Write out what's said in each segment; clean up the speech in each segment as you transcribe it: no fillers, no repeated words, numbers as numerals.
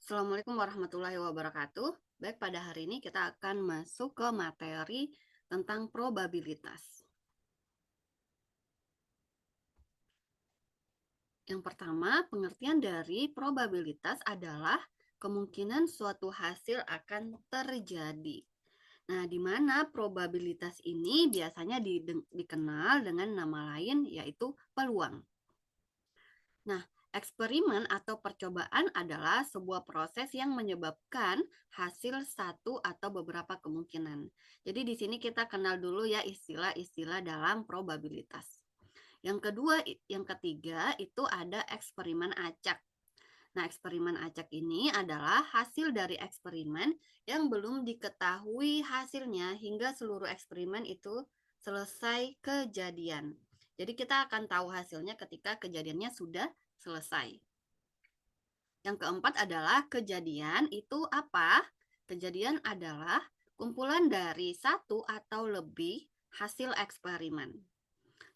Assalamualaikum warahmatullahi wabarakatuh. Baik, pada hari ini kita akan masuk ke materi tentang probabilitas. Yang pertama, pengertian dari probabilitas adalah kemungkinan suatu hasil akan terjadi. Nah, di mana probabilitas ini biasanya dikenal dengan nama lain, yaitu peluang. Nah, eksperimen atau percobaan adalah sebuah proses yang menyebabkan hasil satu atau beberapa kemungkinan. Jadi di sini kita kenal dulu ya istilah-istilah dalam probabilitas. Yang ketiga itu ada eksperimen acak. Nah, eksperimen acak ini adalah hasil dari eksperimen yang belum diketahui hasilnya hingga seluruh eksperimen itu selesai kejadian. Jadi kita akan tahu hasilnya ketika kejadiannya sudah selesai. Yang keempat adalah kejadian itu apa? Kejadian adalah kumpulan dari satu atau lebih hasil eksperimen.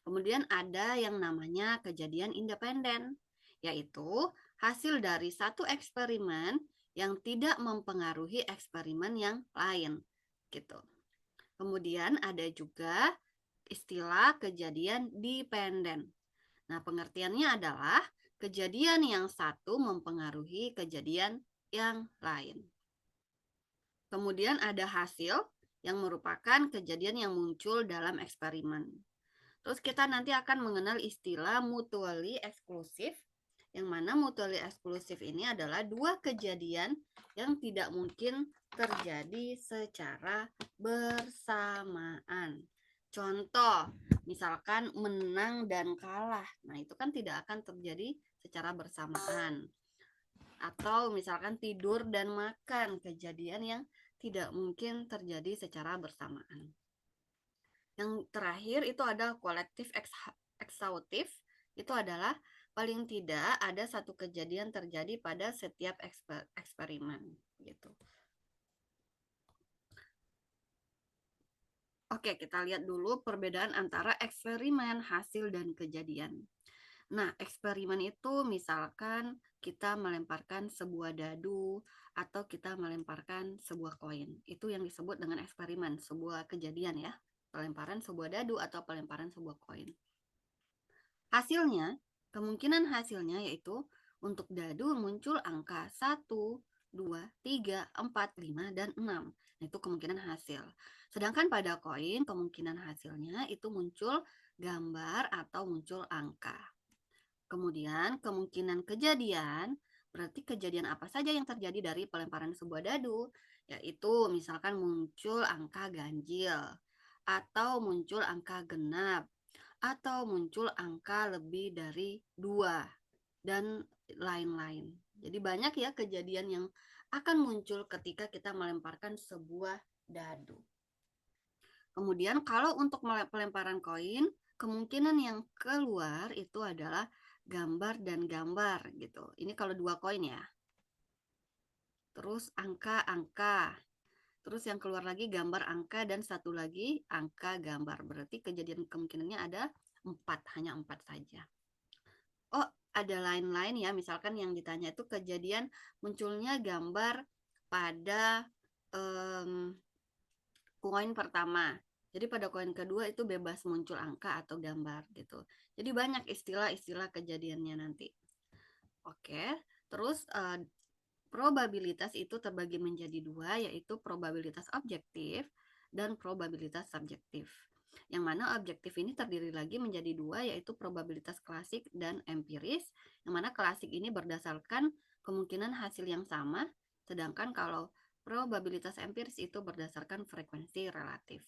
Kemudian ada yang namanya kejadian independen, yaitu hasil dari satu eksperimen yang tidak mempengaruhi eksperimen yang lain, gitu. Kemudian ada juga istilah kejadian dependen. Nah, pengertiannya adalah kejadian yang satu mempengaruhi kejadian yang lain. Kemudian ada hasil yang merupakan kejadian yang muncul dalam eksperimen. Terus kita nanti akan mengenal istilah mutually exclusive, yang mana mutually exclusive ini adalah dua kejadian yang tidak mungkin terjadi secara bersamaan. Contoh, misalkan menang dan kalah. Nah, itu kan tidak akan terjadi secara bersamaan. Atau misalkan tidur dan makan, kejadian yang tidak mungkin terjadi secara bersamaan. Yang terakhir itu ada kolektif eksautif. Itu adalah paling tidak ada satu kejadian terjadi pada setiap eksperimen gitu. Oke, kita lihat dulu perbedaan antara eksperimen, hasil, dan kejadian. Nah, eksperimen itu misalkan kita melemparkan sebuah dadu atau kita melemparkan sebuah koin. Itu yang disebut dengan eksperimen, sebuah kejadian ya. Pelemparan sebuah dadu atau pelemparan sebuah koin. Hasilnya, kemungkinan hasilnya yaitu untuk dadu muncul angka 1, 2, 3, 4, 5, dan 6. Nah, itu kemungkinan hasil. Sedangkan pada koin, kemungkinan hasilnya itu muncul gambar atau muncul angka. Kemudian, kemungkinan kejadian, berarti kejadian apa saja yang terjadi dari pelemparan sebuah dadu, yaitu misalkan muncul angka ganjil, atau muncul angka genap, atau muncul angka lebih dari 2, dan lain-lain. Jadi banyak ya kejadian yang akan muncul ketika kita melemparkan sebuah dadu. Kemudian kalau untuk pelemparan koin, kemungkinan yang keluar itu adalah gambar dan gambar gitu. Ini kalau dua koin ya. Terus angka-angka. Terus yang keluar lagi gambar angka dan satu lagi angka gambar. Berarti kejadian kemungkinannya ada 4, hanya 4 saja. Oh, ada lain-lain ya. Misalkan yang ditanya itu kejadian munculnya gambar pada koin pertama. Jadi pada koin kedua itu bebas muncul angka atau gambar gitu. Jadi banyak istilah-istilah kejadiannya nanti. Oke, terus probabilitas itu terbagi menjadi dua, yaitu probabilitas objektif dan probabilitas subjektif. Yang mana objektif ini terdiri lagi menjadi dua, yaitu probabilitas klasik dan empiris. Yang mana klasik ini berdasarkan kemungkinan hasil yang sama, sedangkan kalau probabilitas empiris itu berdasarkan frekuensi relatif.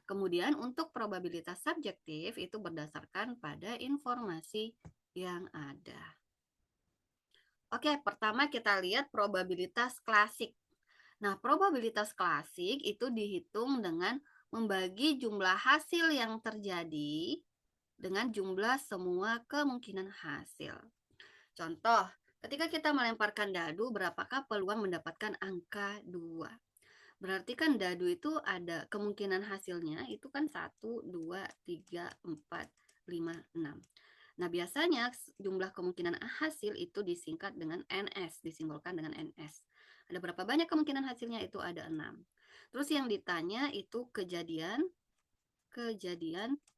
Kemudian untuk probabilitas subjektif itu berdasarkan pada informasi yang ada. Oke, pertama kita lihat probabilitas klasik. Nah, probabilitas klasik itu dihitung dengan membagi jumlah hasil yang terjadi dengan jumlah semua kemungkinan hasil. Contoh, ketika kita melemparkan dadu, berapakah peluang mendapatkan angka 2? Berarti kan dadu itu ada kemungkinan hasilnya itu kan 1, 2, 3, 4, 5, 6. Nah, biasanya jumlah kemungkinan hasil itu disingkat dengan NS, disimbolkan dengan NS. Ada berapa banyak kemungkinan hasilnya? Itu ada 6. Terus yang ditanya itu kejadian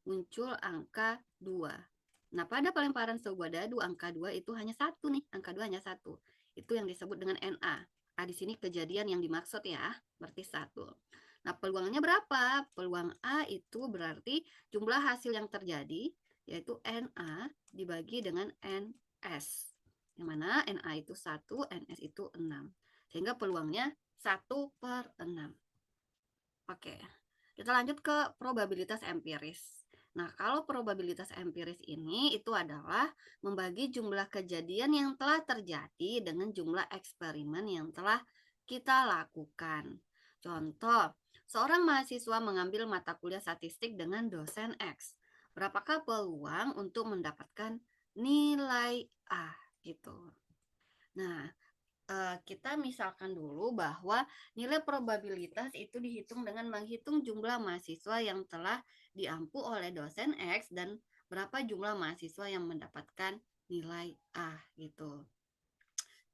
muncul angka 2. Nah, pada pelemparan sebuah dadu angka 2 itu hanya satu nih, angka 2 hanya satu. Itu yang disebut dengan NA. Nah, di sini kejadian yang dimaksud ya, berarti 1. Nah, peluangnya berapa? Peluang A itu berarti jumlah hasil yang terjadi, yaitu NA dibagi dengan NS. Yang mana NA itu 1, NS itu 6. Sehingga peluangnya 1/6. Oke, kita lanjut ke probabilitas empiris. Nah, kalau probabilitas empiris ini itu adalah membagi jumlah kejadian yang telah terjadi dengan jumlah eksperimen yang telah kita lakukan. Contoh, seorang mahasiswa mengambil mata kuliah statistik dengan dosen X. Berapakah peluang untuk mendapatkan nilai A gitu. Nah, kita misalkan dulu bahwa nilai probabilitas itu dihitung dengan menghitung jumlah mahasiswa yang telah diampu oleh dosen X dan berapa jumlah mahasiswa yang mendapatkan nilai A gitu.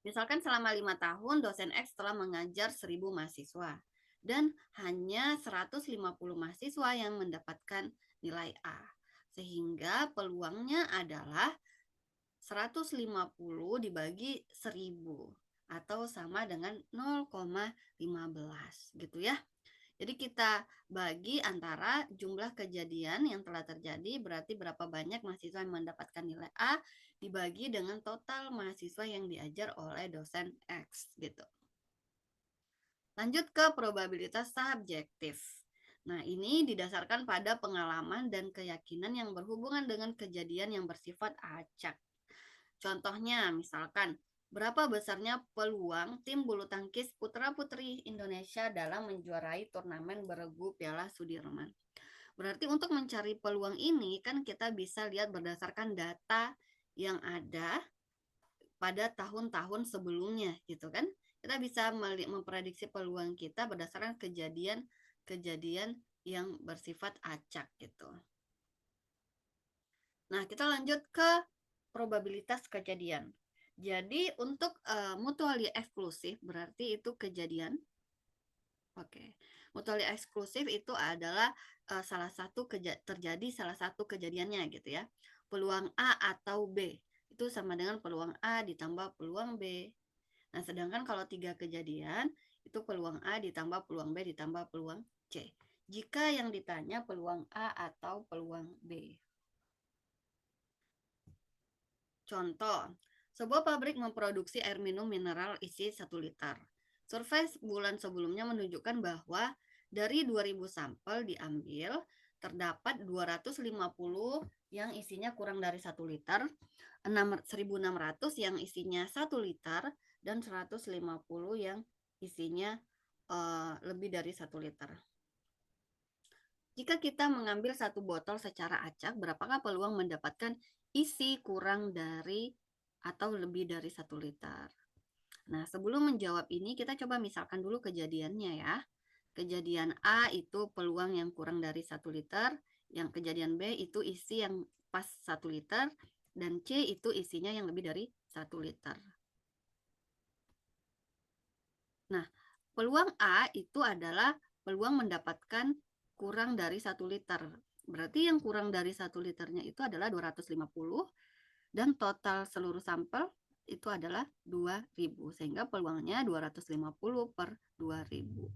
Misalkan selama 5 tahun dosen X telah mengajar 1000 mahasiswa dan hanya 150 mahasiswa yang mendapatkan nilai A. Sehingga peluangnya adalah 150 dibagi 1000 atau sama dengan 0,15 gitu ya. Jadi kita bagi antara jumlah kejadian yang telah terjadi berarti berapa banyak mahasiswa yang mendapatkan nilai A dibagi dengan total mahasiswa yang diajar oleh dosen X gitu. Lanjut ke probabilitas subjektif. Nah, ini didasarkan pada pengalaman dan keyakinan yang berhubungan dengan kejadian yang bersifat acak. Contohnya, misalkan, berapa besarnya peluang tim bulu tangkis putra-putri Indonesia dalam menjuarai turnamen beregu Piala Sudirman? Berarti untuk mencari peluang ini kan kita bisa lihat berdasarkan data yang ada pada tahun-tahun sebelumnya gitu kan. Kita bisa memprediksi peluang kita berdasarkan kejadian-kejadian yang bersifat acak gitu. Nah, kita lanjut ke probabilitas kejadian. Jadi untuk mutually eksklusif berarti itu kejadian. Oke. Mutually eksklusif itu adalah terjadi salah satu kejadiannya gitu ya. Peluang A atau B itu sama dengan peluang A ditambah peluang B. Nah, sedangkan kalau 3 kejadian itu peluang A ditambah peluang B ditambah peluang C. Jika yang ditanya peluang A atau peluang B. Contoh, sebuah pabrik memproduksi air minum mineral isi 1 liter. Survei bulan sebelumnya menunjukkan bahwa dari 2000 sampel diambil, terdapat 250 yang isinya kurang dari 1 liter, 1600 yang isinya 1 liter, dan 150 yang isinya lebih dari 1 liter. Jika kita mengambil 1 botol secara acak, berapakah peluang mendapatkan isi kurang dari atau lebih dari 1 liter? Nah, sebelum menjawab ini, kita coba misalkan dulu kejadiannya ya. Kejadian A itu peluang yang kurang dari 1 liter, yang kejadian B itu isi yang pas 1 liter, dan C itu isinya yang lebih dari 1 liter. Nah, peluang A itu adalah peluang mendapatkan kurang dari 1 liter. Berarti yang kurang dari 1 liternya itu adalah 250 dan total seluruh sampel itu adalah 2000 sehingga peluangnya 250/2000.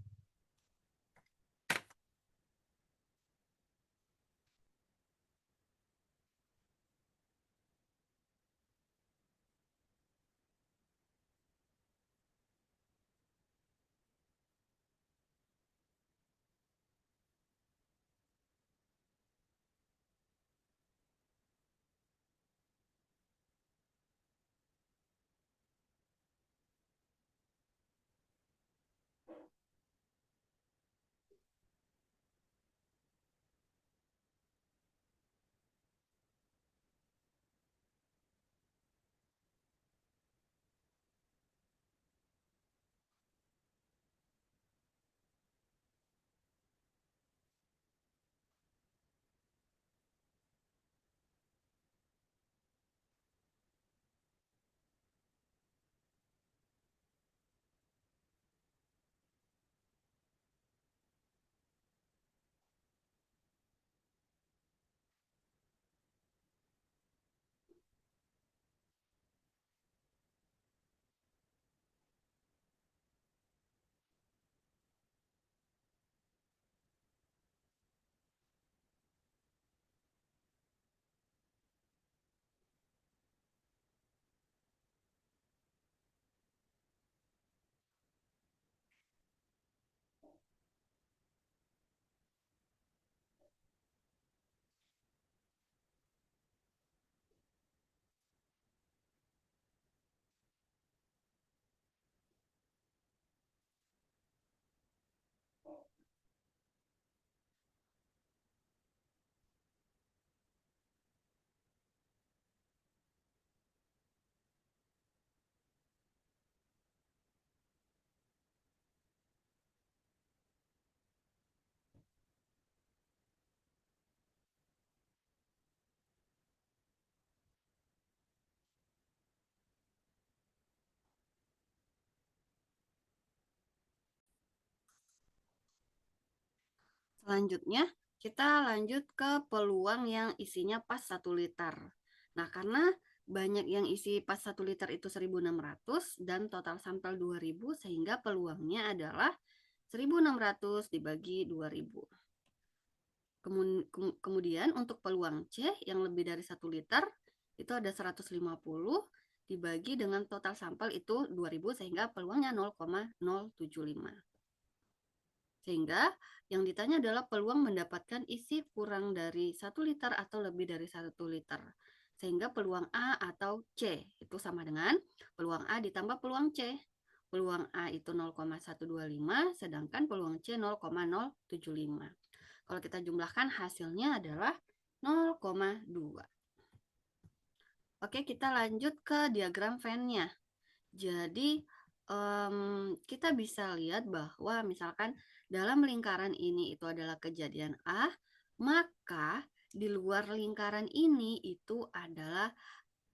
Selanjutnya, kita lanjut ke peluang yang isinya pas 1 liter. Nah, karena banyak yang isi pas 1 liter itu 1.600 dan total sampel 2.000, sehingga peluangnya adalah 1.600 dibagi 2.000. Kemudian untuk peluang C yang lebih dari 1 liter, itu ada 150 dibagi dengan total sampel itu 2.000, sehingga peluangnya 0,075. Sehingga yang ditanya adalah peluang mendapatkan isi kurang dari 1 liter atau lebih dari 1 liter. Sehingga peluang A atau C itu sama dengan peluang A ditambah peluang C. Peluang A itu 0,125, sedangkan peluang C 0,075. Kalau kita jumlahkan hasilnya adalah 0,2. Oke, kita lanjut ke diagram Venn-nya. Jadi kita bisa lihat bahwa misalkan dalam lingkaran ini itu adalah kejadian A, maka di luar lingkaran ini itu adalah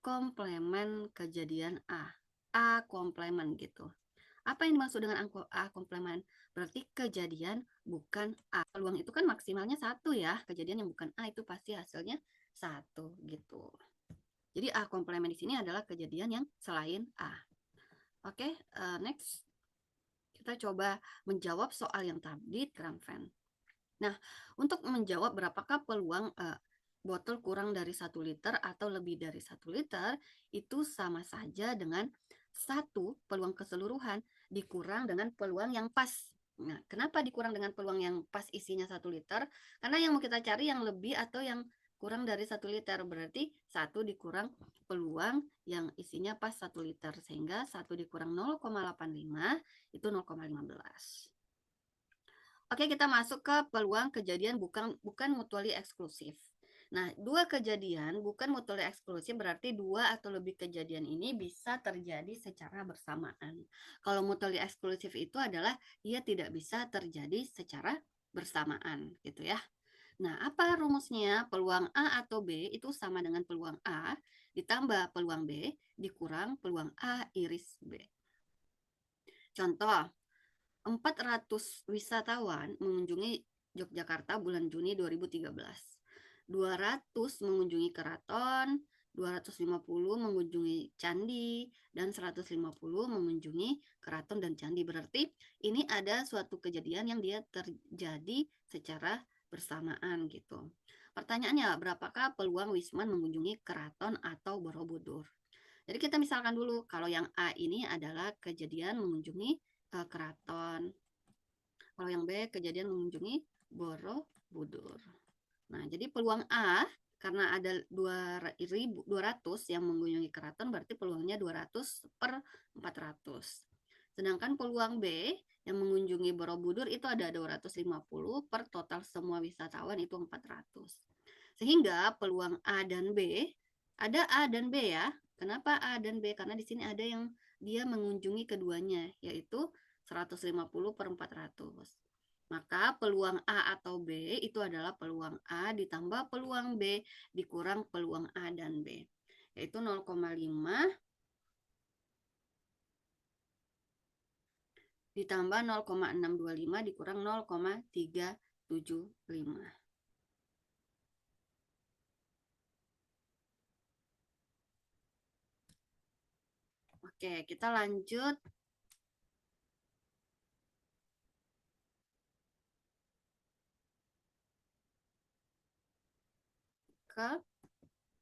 komplemen kejadian A. A komplemen gitu. Apa yang dimaksud dengan A komplemen? Berarti kejadian bukan A. Peluang itu kan maksimalnya 1 ya. Kejadian yang bukan A itu pasti hasilnya 1 gitu. Jadi A komplemen di sini adalah kejadian yang selain A. Oke, next. Kita coba menjawab soal yang tadi diagram Venn. Nah, untuk menjawab berapakah peluang botol kurang dari 1 liter atau lebih dari 1 liter, itu sama saja dengan 1 peluang keseluruhan dikurang dengan peluang yang pas. Nah, kenapa dikurang dengan peluang yang pas isinya 1 liter? Karena yang mau kita cari yang lebih atau yang kurang dari 1 liter, berarti 1 dikurang peluang yang isinya pas 1 liter, sehingga 1 dikurang 0,85 itu 0,15. Oke, kita masuk ke peluang kejadian bukan mutually eksklusif. Nah, dua kejadian bukan mutually eksklusif berarti dua atau lebih kejadian ini bisa terjadi secara bersamaan. Kalau mutually eksklusif itu adalah dia tidak bisa terjadi secara bersamaan, gitu ya. Nah, apa rumusnya? Peluang A atau B itu sama dengan peluang A ditambah peluang B dikurang peluang A iris B. Contoh, 400 wisatawan mengunjungi Yogyakarta bulan Juni 2013. 200 mengunjungi keraton, 250 mengunjungi candi, dan 150 mengunjungi keraton dan candi. Berarti ini ada suatu kejadian yang dia terjadi secara bersamaan gitu. Pertanyaannya, berapakah peluang Wisman mengunjungi keraton atau Borobudur? Jadi kita misalkan dulu, kalau yang A ini adalah kejadian mengunjungi keraton. Kalau yang B kejadian mengunjungi Borobudur. Nah, jadi peluang A karena ada 200 yang mengunjungi keraton, berarti peluangnya 200 per 400. Sedangkan peluang B yang mengunjungi Borobudur itu ada 250 per total semua wisatawan itu 400. Sehingga peluang A dan B, ada A dan B ya. Kenapa A dan B? Karena di sini ada yang dia mengunjungi keduanya, yaitu 150 per 400. Maka peluang A atau B itu adalah peluang A ditambah peluang B dikurang peluang A dan B, yaitu 0,5 ditambah 0,625 dikurang 0,375. Oke, kita lanjut ke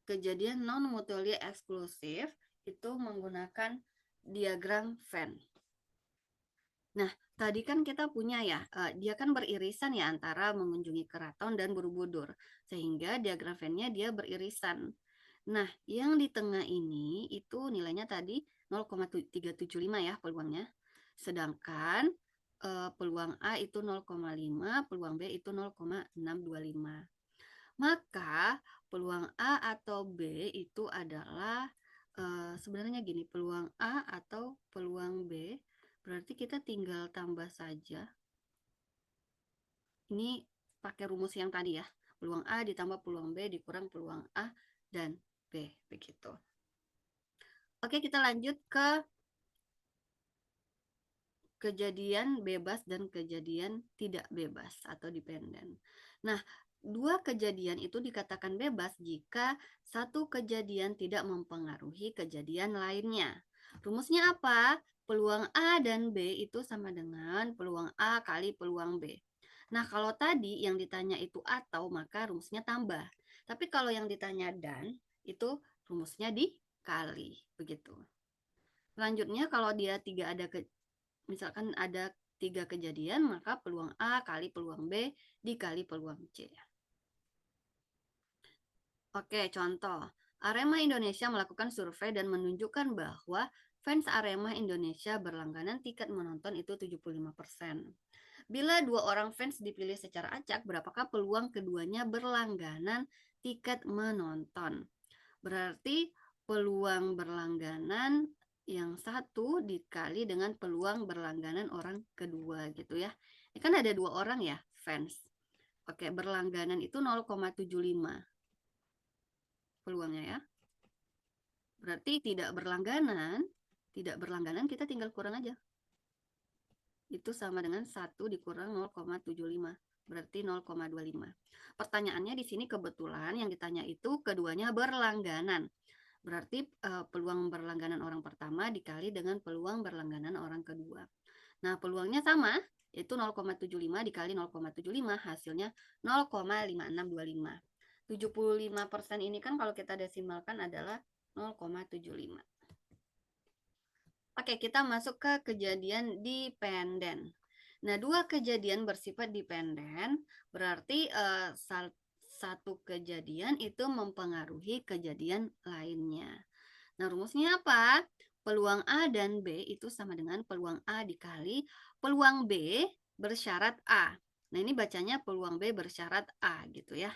kejadian non mutually eksklusif itu menggunakan diagram Venn. Nah, tadi kan kita punya ya, dia kan beririsan ya antara mengunjungi keraton dan Borobudur, sehingga diagram Venn-nya dia beririsan. Nah, yang di tengah ini itu nilainya tadi 0,375 ya peluangnya. Sedangkan peluang A itu 0,5, peluang B itu 0,625. Maka peluang A atau B itu adalah sebenarnya gini, peluang A atau peluang B berarti kita tinggal tambah saja. Ini pakai rumus yang tadi ya. Peluang A ditambah peluang B dikurang peluang A dan B. Begitu. Oke, kita lanjut ke kejadian bebas dan kejadian tidak bebas atau dependen. Nah, dua kejadian itu dikatakan bebas jika satu kejadian tidak mempengaruhi kejadian lainnya. Rumusnya apa? Peluang A dan B itu sama dengan peluang A kali peluang B. Nah, kalau tadi yang ditanya itu atau, maka rumusnya tambah. Tapi kalau yang ditanya dan, itu rumusnya dikali, begitu. Selanjutnya kalau dia misalkan ada 3 kejadian, maka peluang A kali peluang B dikali peluang C. Oke, contoh. Arema Indonesia melakukan survei dan menunjukkan bahwa fans Arema Indonesia berlangganan tiket menonton itu 75%. Bila 2 orang fans dipilih secara acak, berapakah peluang keduanya berlangganan tiket menonton? Berarti peluang berlangganan yang satu dikali dengan peluang berlangganan orang kedua gitu ya. Ini kan ada 2 orang ya, fans. Oke, berlangganan itu 0,75 peluangnya ya. Berarti tidak berlangganan kita tinggal kurang aja. Itu sama dengan 1 dikurang 0,75. Berarti 0,25. Pertanyaannya di sini kebetulan yang ditanya itu keduanya berlangganan. Berarti peluang berlangganan orang pertama dikali dengan peluang berlangganan orang kedua. Nah, peluangnya sama, yaitu 0,75 dikali 0,75, hasilnya 0,5625. 75% ini kan kalau kita desimalkan adalah 0,75. Oke, kita masuk ke kejadian dependen. Nah, 2 kejadian bersifat dependen berarti satu kejadian itu mempengaruhi kejadian lainnya. Nah, rumusnya apa? Peluang A dan B itu sama dengan peluang A dikali peluang B bersyarat A. Nah, ini bacanya peluang B bersyarat A gitu ya.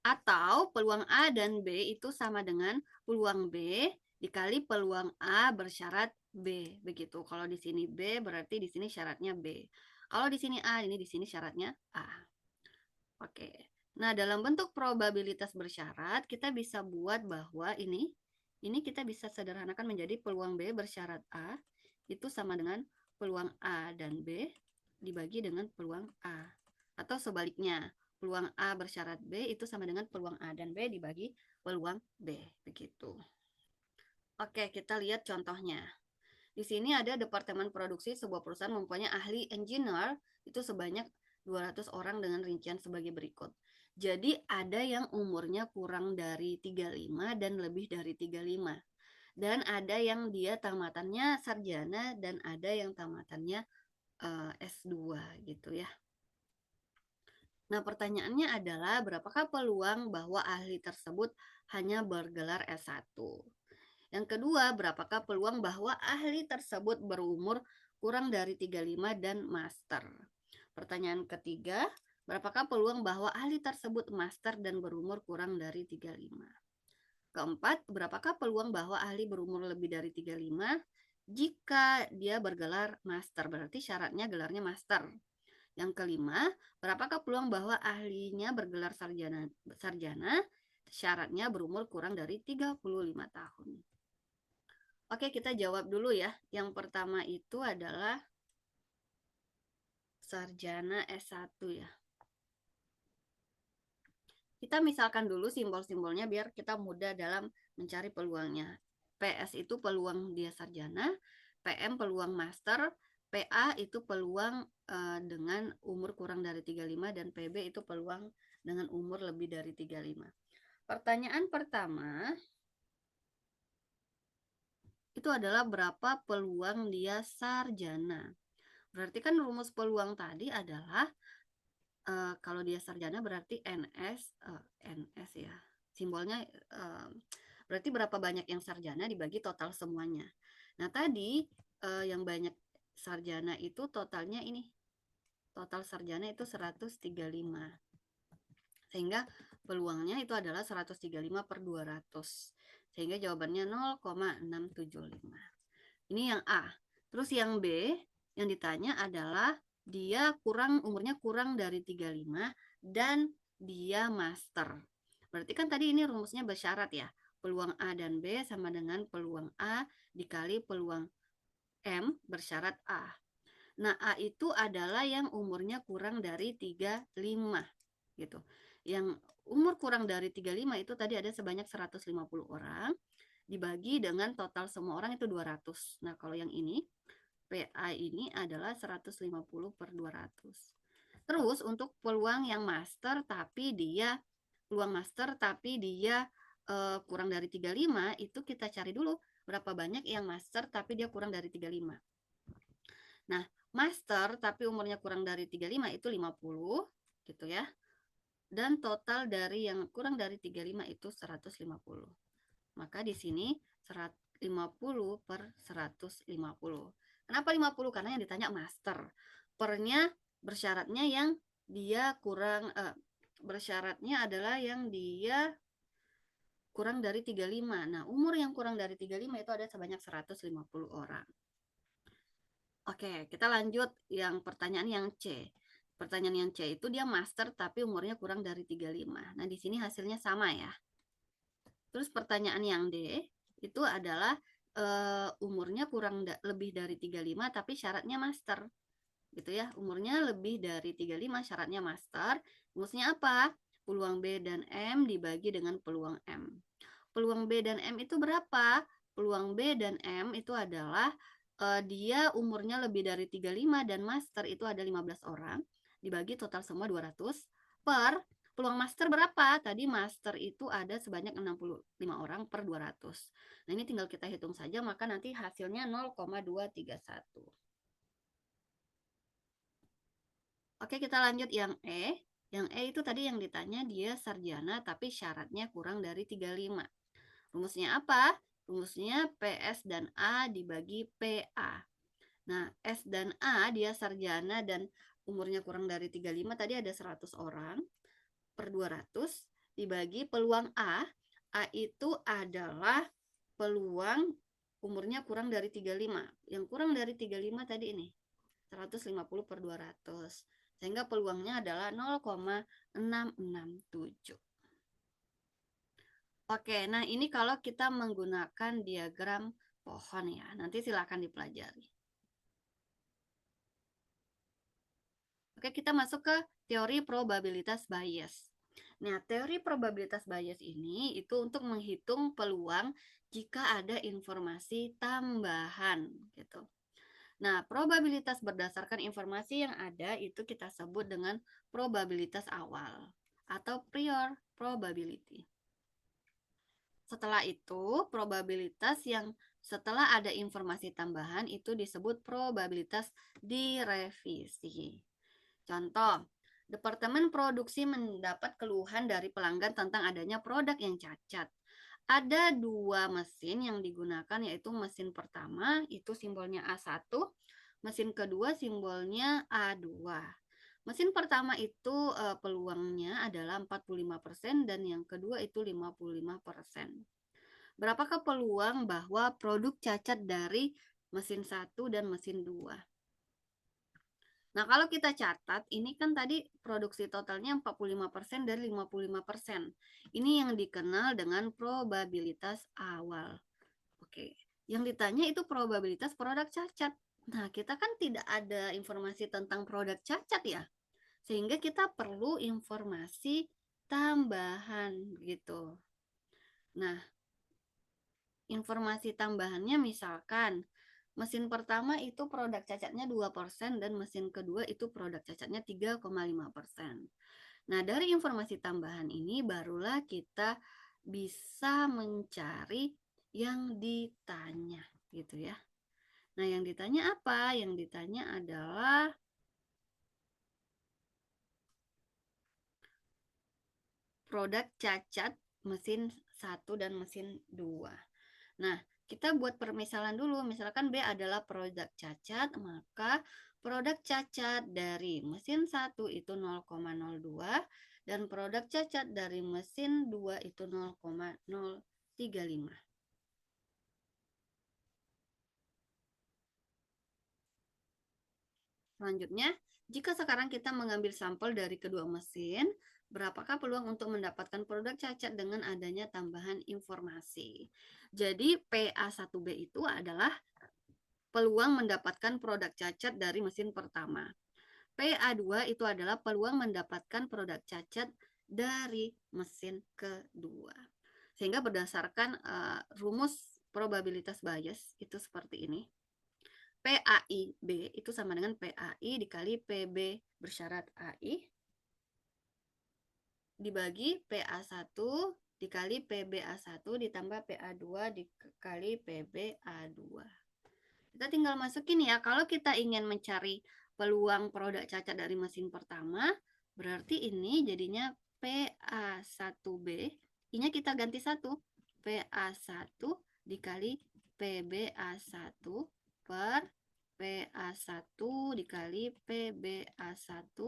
Atau peluang A dan B itu sama dengan peluang B dikali peluang A bersyarat B. Begitu. Kalau di sini B berarti di sini syaratnya B. Kalau di sini A, ini di sini syaratnya A. Oke. Nah, dalam bentuk probabilitas bersyarat, kita bisa buat bahwa ini kita bisa sederhanakan menjadi peluang B bersyarat A itu sama dengan peluang A dan B dibagi dengan peluang A. Atau sebaliknya, peluang A bersyarat B itu sama dengan peluang A dan B dibagi peluang B. Begitu. Oke, kita lihat contohnya. Di sini ada departemen produksi sebuah perusahaan mempunyai ahli engineer itu sebanyak 200 orang dengan rincian sebagai berikut. Jadi ada yang umurnya kurang dari 35 dan lebih dari 35. Dan ada yang dia tamatannya sarjana dan ada yang tamatannya S2 gitu ya. Nah, pertanyaannya adalah berapakah peluang bahwa ahli tersebut hanya bergelar S1? Yang kedua, berapakah peluang bahwa ahli tersebut berumur kurang dari 35 dan master? Pertanyaan ketiga, berapakah peluang bahwa ahli tersebut master dan berumur kurang dari 35? Keempat, berapakah peluang bahwa ahli berumur lebih dari 35 jika dia bergelar master? Berarti syaratnya gelarnya master. Yang kelima, berapakah peluang bahwa ahlinya bergelar sarjana? Syaratnya berumur kurang dari 35 tahun. Oke, kita jawab dulu ya. Yang pertama itu adalah sarjana S1 ya. Kita misalkan dulu simbol-simbolnya biar kita mudah dalam mencari peluangnya. PS itu peluang dia sarjana, PM peluang master, PA itu peluang dengan umur kurang dari 35 dan PB itu peluang dengan umur lebih dari 35. Pertanyaan pertama itu adalah berapa peluang dia sarjana. Berarti kan rumus peluang tadi adalah kalau dia sarjana berarti NS ya. Simbolnya berarti berapa banyak yang sarjana dibagi total semuanya. Nah, tadi yang banyak sarjana itu totalnya ini. Total sarjana itu 135. Sehingga peluangnya itu adalah 135 per 200. Sehingga jawabannya 0,675. Ini yang A. Terus yang B yang ditanya adalah dia umurnya kurang dari 35 dan dia master. Berarti kan tadi ini rumusnya bersyarat ya. Peluang A dan B sama dengan peluang A dikali peluang M bersyarat A. Nah, A itu adalah yang umurnya kurang dari 35 gitu. Yang umur kurang dari 35 itu tadi ada sebanyak 150 orang, dibagi dengan total semua orang itu 200. Nah, kalau yang ini PA ini adalah 150 per 200. Terus untuk peluang yang master tapi dia kurang dari 35, itu kita cari dulu berapa banyak yang master tapi dia kurang dari 35. Nah, master tapi umurnya kurang dari 35 itu 50 gitu ya. Dan total dari yang kurang dari 35 itu 150. Maka di sini 150 per 150. Kenapa 50? Karena yang ditanya master. Pernya bersyaratnya yang dia bersyaratnya adalah yang dia kurang dari 35. Nah, umur yang kurang dari 35 itu ada sebanyak 150 orang. Oke, kita lanjut yang pertanyaan yang C. Pertanyaan yang C itu dia master tapi umurnya kurang dari 35. Nah, di sini hasilnya sama ya. Terus pertanyaan yang D itu adalah umurnya lebih dari 35 tapi syaratnya master. Gitu ya. Umurnya lebih dari 35 syaratnya master. Rumusnya apa? Peluang B dan M dibagi dengan peluang M. Peluang B dan M itu berapa? Peluang B dan M itu adalah dia umurnya lebih dari 35 dan master itu ada 15 orang, dibagi total semua 200 per peluang master berapa? Tadi master itu ada sebanyak 65 orang per 200. Nah, ini tinggal kita hitung saja, maka nanti hasilnya 0,231. Oke, kita lanjut yang E. Yang E itu tadi yang ditanya dia sarjana tapi syaratnya kurang dari 35. Rumusnya apa? Rumusnya PS dan A dibagi PA. Nah, S dan A dia sarjana dan umurnya kurang dari 35, tadi ada 100 orang per 200 dibagi peluang A. A itu adalah peluang umurnya kurang dari 35. Yang kurang dari 35 tadi ini 150 per 200. Sehingga peluangnya adalah 0,667. Oke, nah ini kalau kita menggunakan diagram pohon ya. Nanti silakan dipelajari. Oke, kita masuk ke teori probabilitas bias. Nah, teori probabilitas bias ini itu untuk menghitung peluang jika ada informasi tambahan gitu. Nah, probabilitas berdasarkan informasi yang ada itu kita sebut dengan probabilitas awal atau prior probability. Setelah itu, probabilitas yang setelah ada informasi tambahan itu disebut probabilitas direvisi. Contoh, Departemen Produksi mendapat keluhan dari pelanggan tentang adanya produk yang cacat. Ada 2 mesin yang digunakan, yaitu mesin pertama itu simbolnya A1, mesin kedua simbolnya A2. Mesin pertama itu peluangnya adalah 45% dan yang kedua itu 55%. Berapakah peluang bahwa produk cacat dari mesin 1 dan mesin 2? Nah, kalau kita catat, ini kan tadi produksi totalnya 45% dari 55%. Ini yang dikenal dengan probabilitas awal. Oke, yang ditanya itu probabilitas produk cacat. Nah, kita kan tidak ada informasi tentang produk cacat ya. Sehingga kita perlu informasi tambahan gitu. Nah, informasi tambahannya misalkan mesin pertama itu produk cacatnya 2% dan mesin kedua itu produk cacatnya 3,5%. Nah, dari informasi tambahan ini barulah kita bisa mencari yang ditanya gitu ya. Nah, yang ditanya apa? Yang ditanya adalah produk cacat mesin 1 dan mesin 2. Nah, kita buat permisalan dulu. Misalkan B adalah produk cacat, maka produk cacat dari mesin 1 itu 0,02 dan produk cacat dari mesin 2 itu 0,035. Selanjutnya, jika sekarang kita mengambil sampel dari kedua mesin, berapakah peluang untuk mendapatkan produk cacat dengan adanya tambahan informasi? Jadi PA1B itu adalah peluang mendapatkan produk cacat dari mesin pertama. PA2 itu adalah peluang mendapatkan produk cacat dari mesin kedua. Sehingga berdasarkan rumus probabilitas bias itu seperti ini. PAI-B itu sama dengan PAI dikali PB bersyarat AI dibagi PA1 dikali PBA1 ditambah PA2 dikali PBA2. Kita tinggal masukin ya, kalau kita ingin mencari peluang produk cacat dari mesin pertama, berarti ini jadinya PA1B, I-nya kita ganti 1, PA1 dikali PBA1 per PA1 dikali PBA1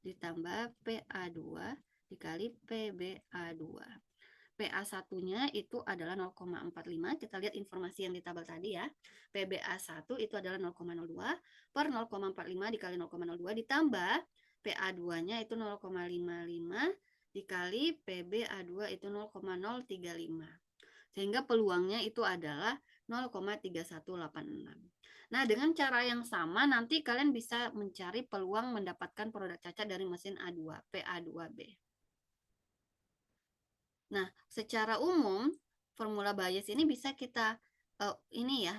ditambah PA2 dikali PBA2. PA1-nya itu adalah 0,45. Kita lihat informasi yang di tabel tadi ya. PBA1 itu adalah 0,02 per 0,45 dikali 0,02 ditambah PA2-nya itu 0,55 dikali PBA2 itu 0,035. Sehingga peluangnya itu adalah 0,3186. Nah, dengan cara yang sama nanti kalian bisa mencari peluang mendapatkan produk cacat dari mesin A2, PA2B. Nah, secara umum formula Bayes ini bisa kita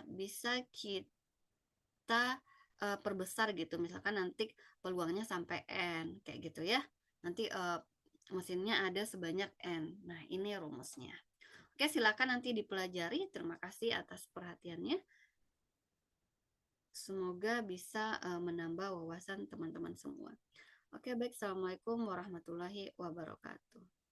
bisa kita perbesar gitu. Misalkan nanti peluangnya sampai N kayak gitu ya. Nanti mesinnya ada sebanyak N. Nah, ini rumusnya. Oke, silakan nanti dipelajari. Terima kasih atas perhatiannya. Semoga bisa menambah wawasan teman-teman semua. Oke, baik. Assalamualaikum warahmatullahi wabarakatuh.